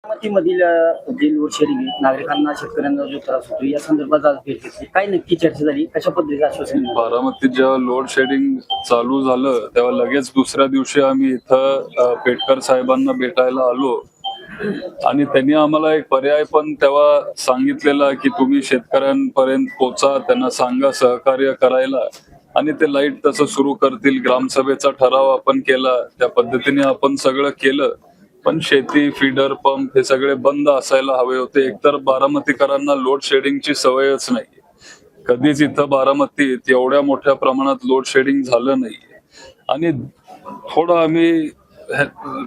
मधील जे load shedding आहे, नागरिकांना शेतकऱ्यांना जो त्रास होतो या संदर्भात आज भेट घेतली. काय नक्की चर्चा झाली, कशा पद्धतीचं आश्वासन मिळालं? बारामतीत जेव्हा लोड शेडिंग चालू झालं तेव्हा लगेच दुसऱ्या दिवशी आम्ही इथं पेटकर साहेबांना भेटायला आलो आणि त्यांनी आम्हाला एक पर्याय पण तेव्हा सांगितलेला की तुम्ही शेतकऱ्यांपर्यंत पोचा, त्यांना सांगा सहकार्य करायला आणि ते लाईट तसं सुरू करतील. ग्रामसभेचा ठराव आपण केला, त्या पद्धतीने आपण सगळं केलं. पण शेती, फीडर पंप हे सगळे बंद असायला हवे होते. एकतर बारामतीकरांना लोड शेडिंगची सवयच नाही. कधीच इथं बारामतीत एवढ्या मोठ्या प्रमाणात लोड शेडिंग झालं नाही. आणि थोडं आम्ही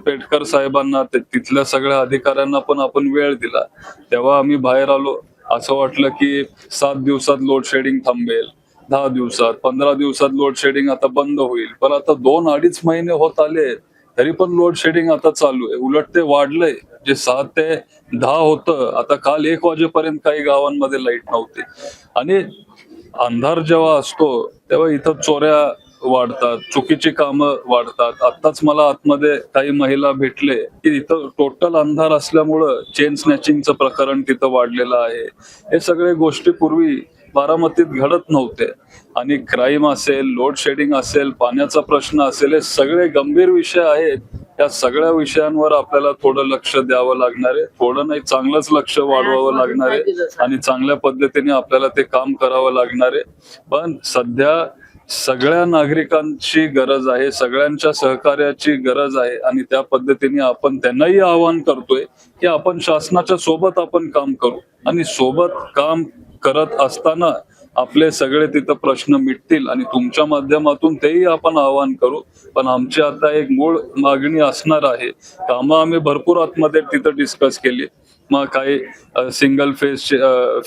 पेटकर साहेबांना तिथल्या सगळ्या अधिकाऱ्यांना पण आपण वेळ दिला. तेव्हा आम्ही बाहेर आलो. असं वाटलं की 7 दिवसात लोड शेडिंग थांबेल, 10 दिवसात, 15 दिवसात लोड शेडिंग आता बंद होईल. पण आता 2-2.5 महिने होत आले तरी पण लोड शेडिंग आता चालू आहे. उलट ते वाढलंय. जे 7 ते 10 होतं, आता काल 1 वाजेपर्यंत काही गावांमध्ये लाईट नव्हती. आणि अंधार जेव्हा असतो तेव्हा इथं चोऱ्या वाढतात, चुकीची कामं वाढतात. आत्ताच मला आतमध्ये काही महिला भेटले की इथं टोटल अंधार असल्यामुळं चेन स्नॅचिंगचं प्रकरण तिथं वाढलेलं आहे. हे सगळे गोष्टी पूर्वी बारामतीत घडत नव्हते. आणि क्राईम असेल, लोड शेडिंग असेल, पाण्याचा प्रश्न असेल, हे सगळे गंभीर विषय आहेत. या सगळ्या विषयांवर आपल्याला थोडं लक्ष द्यावं लागणार आहे. थोडं नाही, चांगलंच लक्ष वाढवावं लागणार आहे आणि चांगल्या पद्धतीने आपल्याला ते काम करावं लागणार आहे. पण सध्या सगळ्या नागरिकांची गरज आहे, सगळ्यांच्या सहकार्याची गरज आहे आणि त्या पद्धतीने आपण त्यांनाही आवाहन करतोय की आपण शासनाच्या सोबत आपण काम करू आणि सोबत काम करत असताना आपले सगळे तिथं प्रश्न मिटतील आणि तुमच्या माध्यमातून तेही आपण आवाहन करू. पण आमची आता एक मूळ मागणी असणार आहे. कामं आम्ही भरपूर आतमध्ये तिथं डिस्कस केली. मग काही सिंगल फेज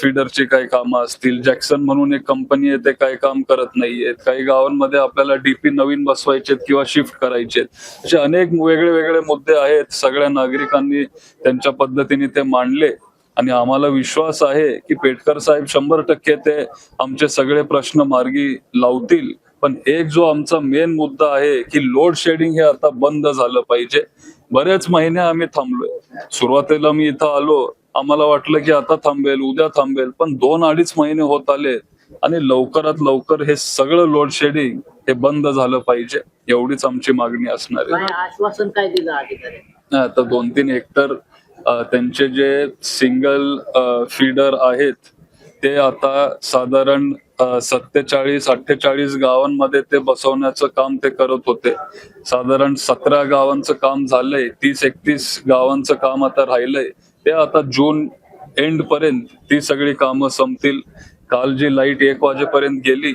फीडरची काही कामं असतील, जॅक्सन म्हणून एक कंपनी आहे, ते काही काम करत नाहीयेत. काही गावांमध्ये आपल्याला डीपी नवीन बसवायचेत किंवा शिफ्ट करायचेत. असे अनेक वेगळे वेगळे मुद्दे आहेत. सगळ्या नागरिकांनी त्यांच्या पद्धतीने ते मांडले आणि आम्हाला विश्वास आहे की पेटकर साहेब 100% ते आमचे सगळे प्रश्न मार्गी लावतील. पण एक जो आमचा मेन मुद्दा आहे की लोड शेडिंग हे आता बंद झालं पाहिजे. बरेच महिने आम्ही थांबलोय. सुरुवातीला मी इथं आलो, आम्हाला वाटलं की आता थांबेल, उद्या थांबेल, पण 2-2.5 महिने होत आले आणि लवकरात लवकर हे सगळं लोड शेडिंग हे बंद झालं पाहिजे. एवढीच आमची मागणी असणार आहे. आश्वासन काय दिलं अधिकारी? आता 2-3 हेक्टर त्यांचे जे सिंगल फीडर आहेत ते आता साधारण 47-48 गावांमध्ये ते बसवण्याचं काम ते करत होते. साधारण 17 गावांचं काम झालंय. 30-31 गावांचं काम आता राहिलंय. ते आता जून एंड पर्यंत ती सगळी कामं संपतील. काल जी लाईट 1 वाजेपर्यंत गेली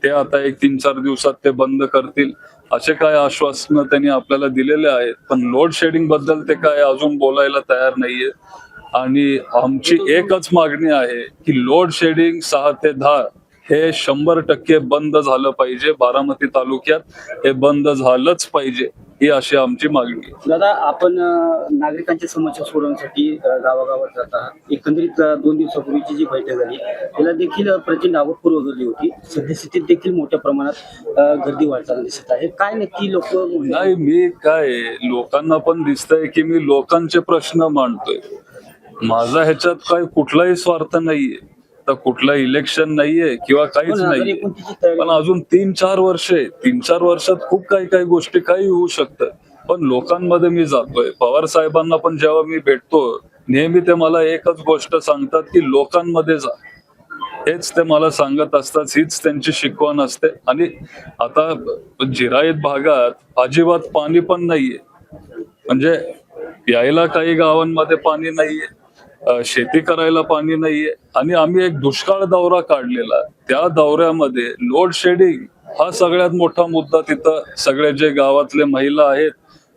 ते आता 1-3-4 दिवसात ते बंद करतील. असे काय आश्वासनं त्यांनी आपल्याला दिलेले आहेत. पण लोड शेडिंग बद्दल ते काय अजून बोलायला तयार नाहीये. आणि आमची एकच मागणी आहे की लोड शेडिंग 6 ते 10 हे 100% बंद झालं पाहिजे. बारामती तालुक्यात हे बंद झालंच पाहिजे, ही अशी आमची मागणी आहे. दादा, आपण नागरिकांच्या समस्या सोडवण्यासाठी गावागावात जाता. एकंदरीत 2 दिवसापूर्वीची जी बैठक झाली त्याला देखील प्रचंड अभूतपूर्व गर्दी होती. सद्यस्थितीत देखील मोठ्या प्रमाणात गर्दी वाढताना दिसत आहे. काय नक्की लोक नाही, मी काय लोकांना पण दिसतंय की मी लोकांचे प्रश्न मांडतोय. माझा ह्याच्यात काय कुठलाही स्वार्थ नाहीये. तर कुठलं इलेक्शन नाहीये किंवा काहीच नाहीये. पण अजून 3-4 वर्ष आहे. 3-4 वर्षात खूप काही गोष्टी काही होऊ शकतात. पण लोकांमध्ये मी जातोय. पवार साहेबांना पण जेव्हा मी भेटतो नेहमी ते मला एकच गोष्ट सांगतात की लोकांमध्ये जा. हेच ते मला सांगत असतात. हीच त्यांची शिकवण असते. आणि आता जिरायत भागात अजिबात पाणी पण नाहीये. म्हणजे प्यायला काही गावांमध्ये पाणी नाहीये, शेती करायला पाणी नाहीये. आणि आम्ही एक दुष्काळ दौरा काढलेला. त्या दौऱ्यामध्ये लोड शेडिंग हा सगळ्यात मोठा मुद्दा. तिथं सगळे जे गावातले महिला आहेत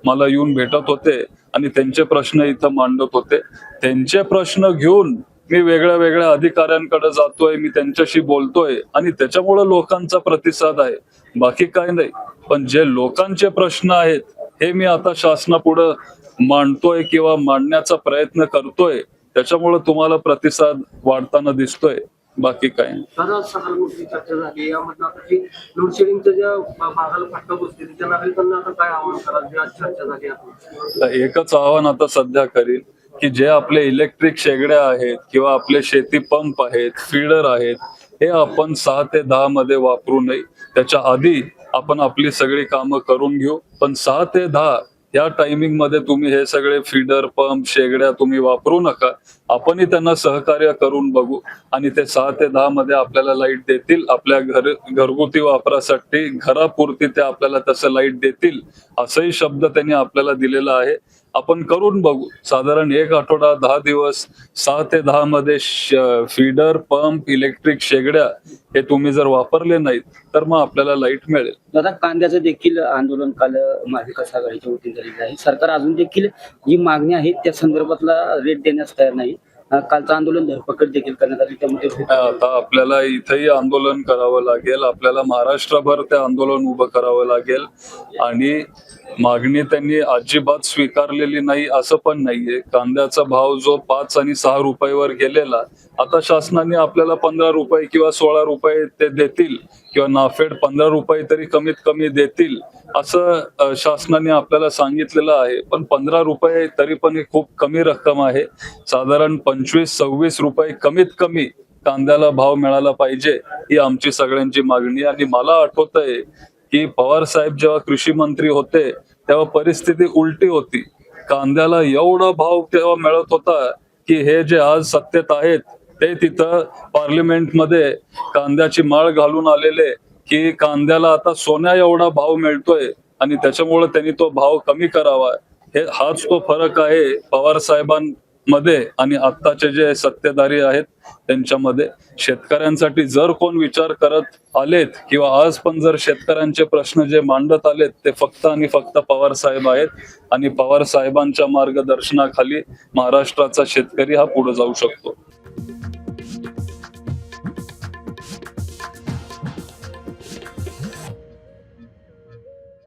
मला येऊन भेटत होते आणि त्यांचे प्रश्न इथं मांडत होते. त्यांचे प्रश्न घेऊन मी वेगळ्या वेगळ्या अधिकाऱ्यांकडे जातोय, मी त्यांच्याशी बोलतोय आणि त्याच्यामुळे लोकांचा प्रतिसाद आहे. बाकी काय नाही. पण जे लोकांचे प्रश्न आहेत हे मी आता शासनापुढे मांडतोय किंवा मांडण्याचा प्रयत्न करतोय. त्याच्यामुळे तुम्हाला प्रतिसाद वाढताना दिसतोय. बाकी काय नाही. चर्चा झाली यामध्ये लोडशेडिंगच्या ज्या भागाला फटका बसते त्या नागरिकांना आता काय आव्हान कराल? चर्चा झाली. एकच आव्हान आता सध्या करीन की जे आपले इलेक्ट्रिक शेगड्या आहेत किंवा आपले शेती पंप आहेत, फीडर आहेत, हे आपण 6 ते 10 मध्ये वापरू नये. त्याच्या आधी आपण आपली सगळी कामं करून घेऊ. पण 6 ते 10 या टायमिंग मध्ये तुम्ही हे सगळे फीडर पंप शेगड्या तुम्ही वापरू नका. आपणही त्यांना सहकार्य करून बघू आणि ते 6 ते 10 मध्ये आपल्याला लाईट देतील. आपल्या घरगुती वापरासाठी घरापुरती ते आपल्याला तसं लाईट देतील असंही शब्द त्यांनी आपल्याला दिलेला आहे. आपण करून बघू. साधारण 1 आठवडा 10 दिवस 6 ते 10 मध्ये फीडर पंप इलेक्ट्रिक शेगड्या हे तुम्ही जर वापरले नाहीत तर मग आपल्याला लाईट मिळेल. दादा, कांद्याचं देखील आंदोलन काल महाविकास आघाडीच्या वतीने झालेलं आहे. सरकार अजून देखील जी मागणी आहे त्या संदर्भातला रेट देण्यास तयार नाही. कालचं आंदोलन धरपकड देखील करण्यात आली. त्यामध्ये आता आपल्याला इथंही आंदोलन करावं लागेल. आपल्याला महाराष्ट्रभर ते आंदोलन उभं करावं लागेल आणि मागणी त्यांनी अजिबात स्वीकारलेली नाही असं पण नाहीये. कांद्याचा भाव जो 5 आणि 6 रुपयावर गेलेला, आता शासनाने आपल्याला 15 रुपये किंवा 16 रुपये ते देतील किंवा नाफेड 15 रुपये तरी कमीत कमी देतील असं शासनाने आपल्याला सांगितलेलं आहे. पण 15 रुपये तरी पण ही खूप कमी रक्कम आहे. साधारण 25-26 रुपये कमीत कमी कांद्याला भाव मिळाला पाहिजे ही आमची सगळ्यांची मागणी. आणि मला आठवतंय की पवार साहेब जेव्हा कृषी मंत्री होते तेव्हा परिस्थिती उलटी होती. कांद्याला एवढा भाव तेव्हा मिळत होता की हे जे आज सत्तेत आहेत ते तिथं पार्लिमेंटमध्ये कांद्याची माळ घालून आलेले की कांद्याला आता सोन्या एवढा भाव मिळतोय आणि त्याच्यामुळे त्यांनी तो भाव कमी करावा. हाच तो फरक आहे पवार साहेबांमध्ये आणि आत्ताचे जे सत्तेधारी आहेत त्यांच्यामध्ये. शेतकऱ्यांसाठी जर कोण विचार करत आलेत किंवा आज पण जर शेतकऱ्यांचे प्रश्न जे मांडत आलेत ते फक्त आणि फक्त पवार साहेब आहेत आणि पवार साहेबांच्या मार्गदर्शनाखाली महाराष्ट्राचा शेतकरी हा पुढे जाऊ शकतो.